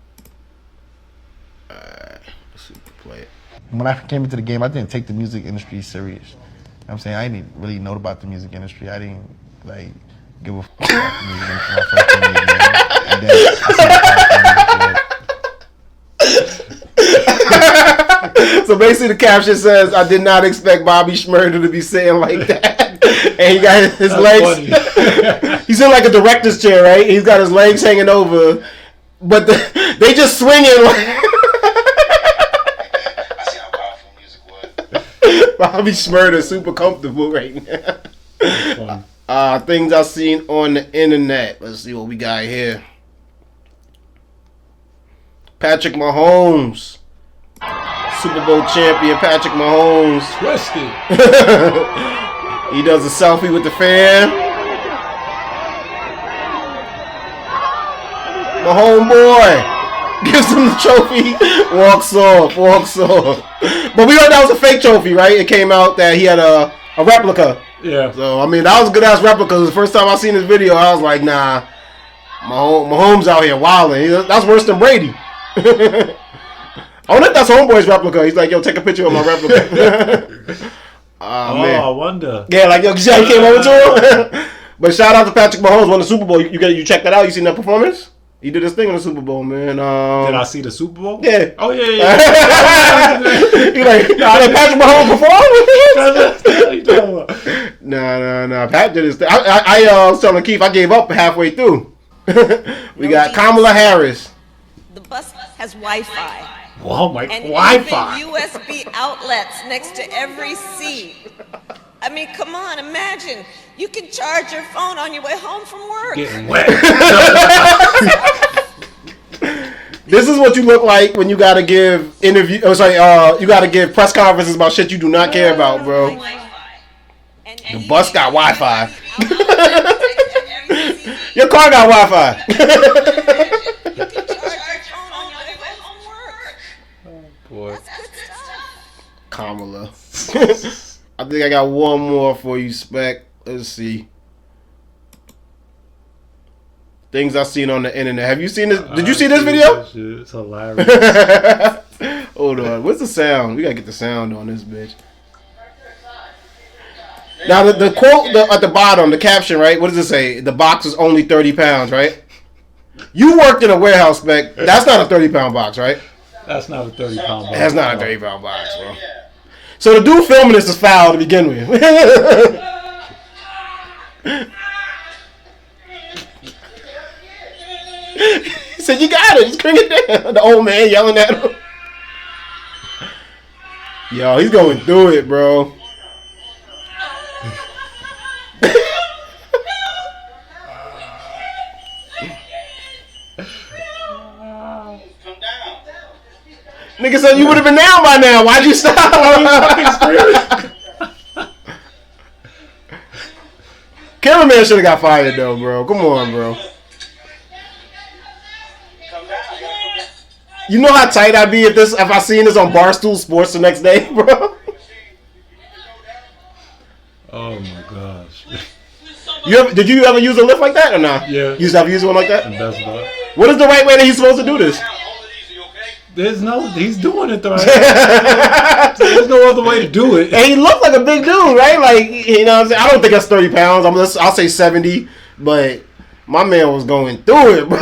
Alright, let's see if we can play it. When I came into the game, I didn't take the music industry serious. You know what I'm saying? I didn't really know about the music industry. I didn't like give a f about the music industry when I first came in the game. And then So basically, the caption says, "I did not expect Bobby Shmurda to be sitting like that," and he got his legs. He's in like a director's chair, right? He's got his legs hanging over, but they just swinging like. Bobby Shmurda super comfortable right now. Things I've seen on the internet. Let's see what we got here. Patrick Mahomes. Super Bowl champion Patrick Mahomes. Twisted. He does a selfie with the fan. My homeboy gives him the trophy. Walks off. But we heard that was a fake trophy, right? It came out that he had a replica. Yeah. So, I mean, that was a good-ass replica. The first time I seen this video, I was like, nah. Mahomes out here wilding. That's worse than Brady. I wonder if that's Homeboy's replica. He's like, yo, take a picture of my replica. Man. I wonder. Yeah, like, yo, see how he came over to him? But shout out to Patrick Mahomes, won the Super Bowl. You checked that out? You seen that performance? He did his thing in the Super Bowl, man. Did I see the Super Bowl? Yeah. Oh, yeah. He like Patrick Mahomes performed? Nah. Pat did his thing. I was telling Keith I gave up halfway through. We got Kamala Harris. The bus has Wi-Fi. Oh my, And Wi-Fi. even USB outlets next to every seat. I mean, come on, imagine. You can charge your phone on your way home from work. Getting wet. This is what you look like when you gotta give you gotta give press conferences about shit you do not care about, bro. The bus got Wi-Fi. Your car got Wi-Fi. Boy. Kamala. I think I got one more for you, Spec. Let's see. Things I've seen on the internet. Have you seen this? Did you see this video? It's hilarious. Hold on. What's the sound? We gotta get the sound on this bitch. Now the quote at the bottom, the caption, right? What does it say? The box is only 30 pounds, right? You worked in a warehouse, Spec. That's not a 30-pound box, right? That's not a 30-pound box. That's not a 30-pound box, bro. So the dude filming this is foul to begin with. He said, "You got it. Just bring it down." The old man yelling at him. Yo, he's going through it, bro. Nigga said you would have been down by now. Why'd you stop? Cameraman should have got fired though, bro. Come on, bro. You know how tight I'd be if I seen this on Barstool Sports the next day, bro. Oh my gosh. Did you ever use a lift like that or not? Yeah. You used to ever use one like that? And that's about. What is the right way that he's supposed to do this? He's doing it the right way. There's no other way to do it. And he looked like a big dude, right? Like, you know what I'm saying? I don't think that's 30 pounds. I'll say 70, but my man was going through it, bro.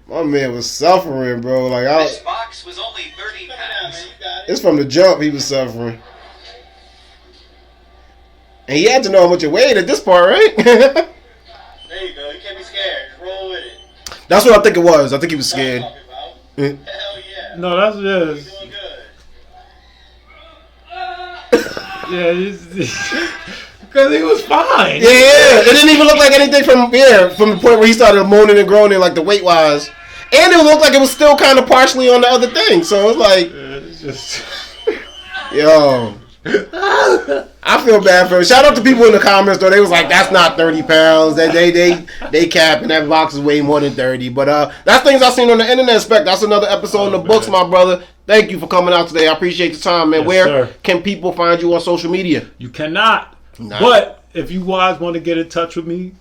My man was suffering, bro. Like, this box was only 30 pounds. It's from the jump he was suffering. And he had to know how much it weighed at this part, right? There you go. You can't be scared. Just roll with it. That's what I think it was. I think he was scared. Hell yeah. No, that's just. Doing good. Yeah, because he was fine. Yeah, it didn't even look like anything from the point where he started moaning and groaning, like the weight wise, and it looked like it was still kind of partially on the other thing. So it was like, It's just. yo, I feel bad for him. Shout out to people in the comments though. They was like, "That's not 30 pounds. They capping. That box is way more than 30." But that's things I seen on the internet. Spec. That's another episode in the books, my brother. Thank you for coming out today. I appreciate the time, man. Yes, Where sir. can people find you on social media? You cannot. Nah. But if you guys want to get in touch with me,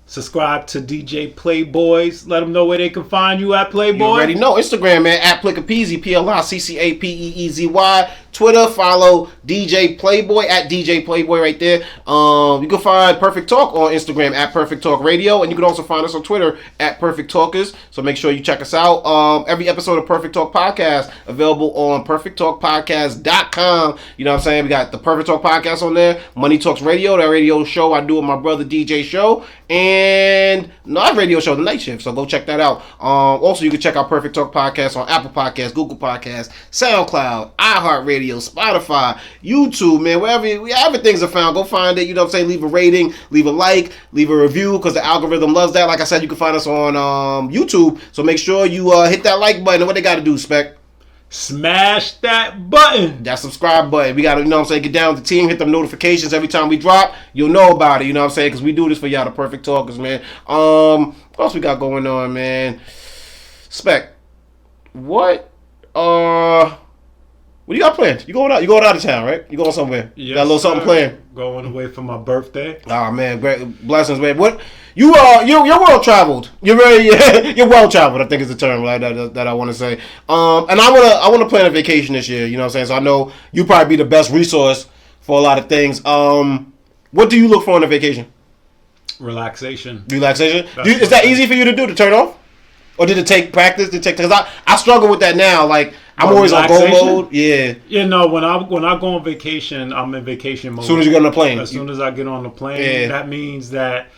subscribe to DJ Playboys. Let them know where they can find you at Playboy. You already know. Instagram, man, at PLICCAPEEZY, PLICCAPEEZY. Twitter, follow DJ Playboy, at DJ Playboy right there. You can find Perfect Talk on Instagram, at Perfect Talk Radio. And you can also find us on Twitter, at Perfect Talkers. So make sure you check us out. Every episode of Perfect Talk Podcast available on perfecttalkpodcast.com. You know what I'm saying? We got the Perfect Talk Podcast on there. Money Talks Radio, that radio show I do with my brother DJ Show. And our radio show, The Night Shift. So go check that out. Also, you can check out Perfect Talk Podcast on Apple Podcasts, Google Podcasts, SoundCloud, iHeartRadio, Spotify, YouTube, man, wherever everything's are found. Go find it. You know what I'm saying? Leave a rating, leave a like, leave a review, because the algorithm loves that. Like I said, you can find us on YouTube. So make sure you hit that like button. And what they got to do, Spec? Smash that button. That subscribe button. We got to, you know what I'm saying, get down with the team, hit them notifications every time we drop. You'll know about it, you know what I'm saying, because we do this for y'all, the Perfect Talkers, man. What else we got going on, man? Spec, what do you got planned? You going out of town, right? You going somewhere? Yes, got a little something planned? Going away for my birthday. Oh man, great blessings, man. What you're well traveled. You're well traveled. I think is the term that I want to say. And I want to plan a vacation this year. You know what I'm saying? So I know you probably be the best resource for a lot of things. What do you look for in a vacation? Relaxation. Is that easy for you to do, to turn off? Or did it take practice? Because I struggle with that now. Like, I'm always on go mode. Yeah. Yeah, no, when I go on vacation, I'm in vacation mode. As soon as you get on the plane. As soon as I get on the plane, that means that,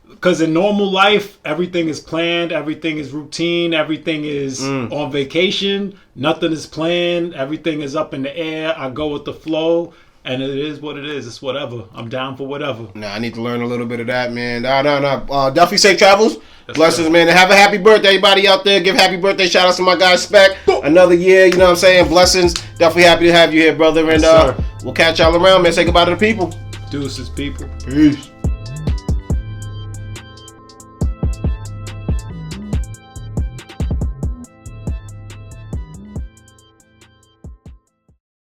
because in normal life, everything is planned, everything is routine, everything is on vacation, nothing is planned, everything is up in the air. I go with the flow. And it is what it is. It's whatever. I'm down for whatever. Nah, I need to learn a little bit of that, man. No. Definitely safe travels. Blessings, man. And have a happy birthday, everybody out there. Give happy birthday shout outs to my guy Spec. Another year, you know what I'm saying? Blessings. Definitely happy to have you here, brother. And we'll catch y'all around, man. Say goodbye to the people. Deuces, people. Peace.